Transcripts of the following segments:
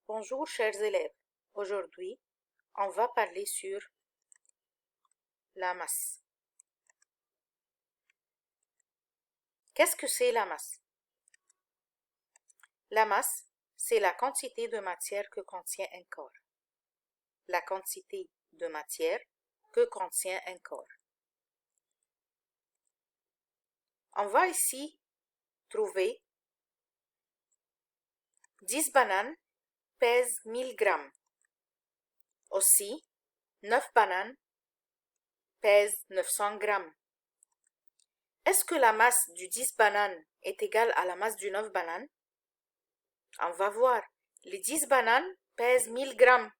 Bonjour chers élèves, aujourd'hui on va parler sur la masse. Qu'est-ce que c'est la masse? La masse, c'est la quantité de matière que contient un corps. La quantité de matière que contient un corps. On va ici trouver 10 bananes pèsent 1000 grammes. Aussi, 9 bananes pèsent 900 grammes. Est-ce que la masse du 10 bananes est égale à la masse du 9 bananes? On va voir. Les 10 bananes pèsent 1000 grammes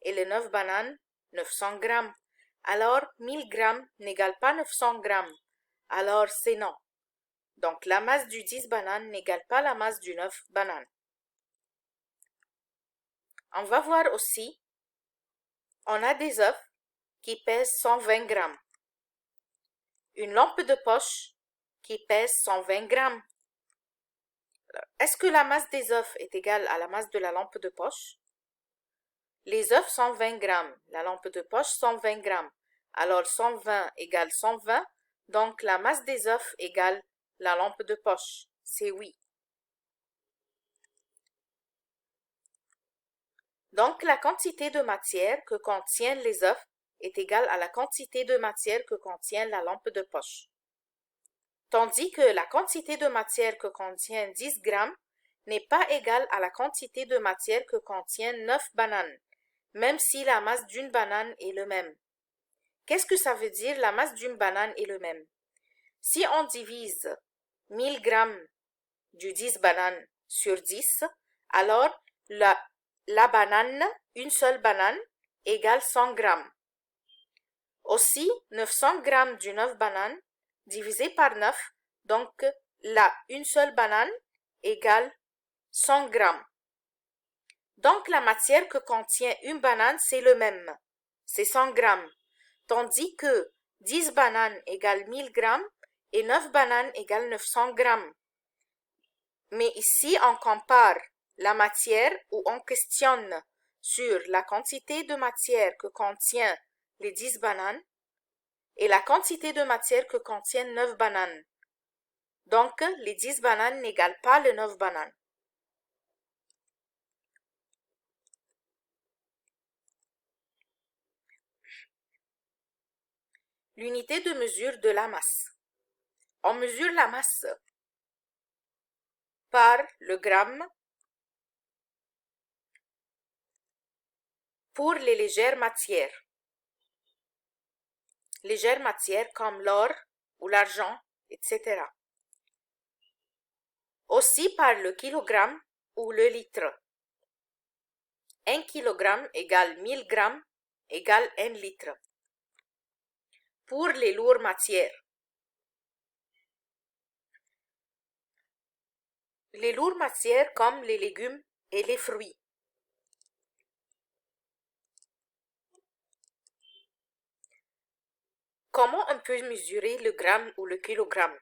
et les 9 bananes 900 grammes. Alors, 1000 grammes n'égale pas 900 grammes. Alors, c'est non. Donc, la masse du 10 bananes n'égale pas la masse du 9 bananes. On va voir aussi, on a des œufs qui pèsent 120 grammes. Une lampe de poche qui pèse 120 grammes. Est-ce que la masse des œufs est égale à la masse de la lampe de poche? Les œufs 120 grammes, la lampe de poche 120 grammes. Alors 120 égale 120, donc la masse des œufs égale la lampe de poche. C'est oui. Donc la quantité de matière que contiennent les œufs est égale à la quantité de matière que contient la lampe de poche. Tandis que la quantité de matière que contient 10 grammes n'est pas égale à la quantité de matière que contient 9 bananes, même si la masse d'une banane est le même. Qu'est-ce que ça veut dire la masse d'une banane est le même? Si on divise 1000 grammes du 10 bananes sur 10, alors la banane, une seule banane, égale 100 grammes. Aussi, 900 grammes du 9 bananes divisé par 9, donc une seule banane égale 100 grammes. Donc la matière que contient une banane, c'est le même, c'est 100 grammes. Tandis que 10 bananes égale 1000 grammes et 9 bananes égale 900 grammes. Mais ici, on compare la matière ou on questionne sur la quantité de matière que contient les 10 bananes et la quantité de matière que contiennent 9 bananes. Donc, les 10 bananes n'égalent pas les 9 bananes. L'unité de mesure de la masse. On mesure la masse par le gramme pour les légères matières. Légères matières comme l'or ou l'argent, etc. Aussi par le kilogramme ou le litre. 1 kg égale 1000 grammes égale 1 litre. Pour les lourdes matières. Les lourdes matières comme les légumes et les fruits. Comment on peut mesurer le gramme ou le kilogramme?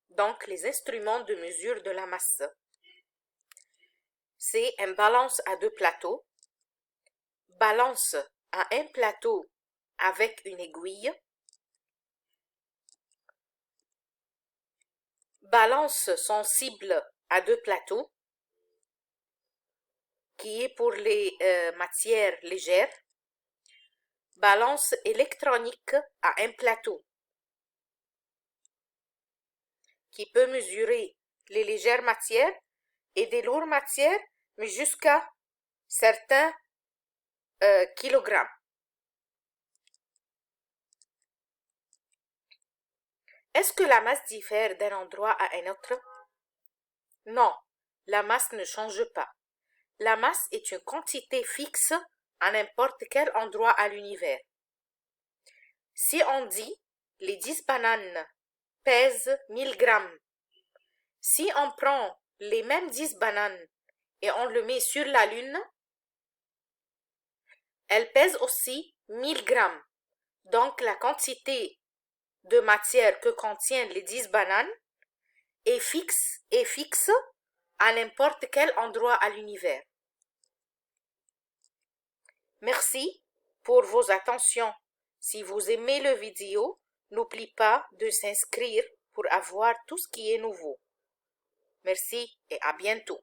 Donc, les instruments de mesure de la masse. C'est une balance à 2 plateaux. Balance à un plateau avec une aiguille. Balance sensible à 2 plateaux, qui est pour les matières légères. Balance électronique à un plateau, qui peut mesurer les légères matières et des lourdes matières, mais jusqu'à certains kilogrammes. Est-ce que la masse diffère d'un endroit à un autre? Non, la masse ne change pas. La masse est une quantité fixe à n'importe quel endroit à l'univers. Si on dit les 10 bananes pèsent 1000 grammes, si on prend les mêmes 10 bananes et on le met sur la Lune, elles pèsent aussi 1000 grammes. Donc la quantité de matière que contiennent les 10 bananes est fixe à n'importe quel endroit à l'univers. Merci pour vos attentions. Si vous aimez le vidéo, n'oubliez pas de s'inscrire pour avoir tout ce qui est nouveau. Merci et à bientôt.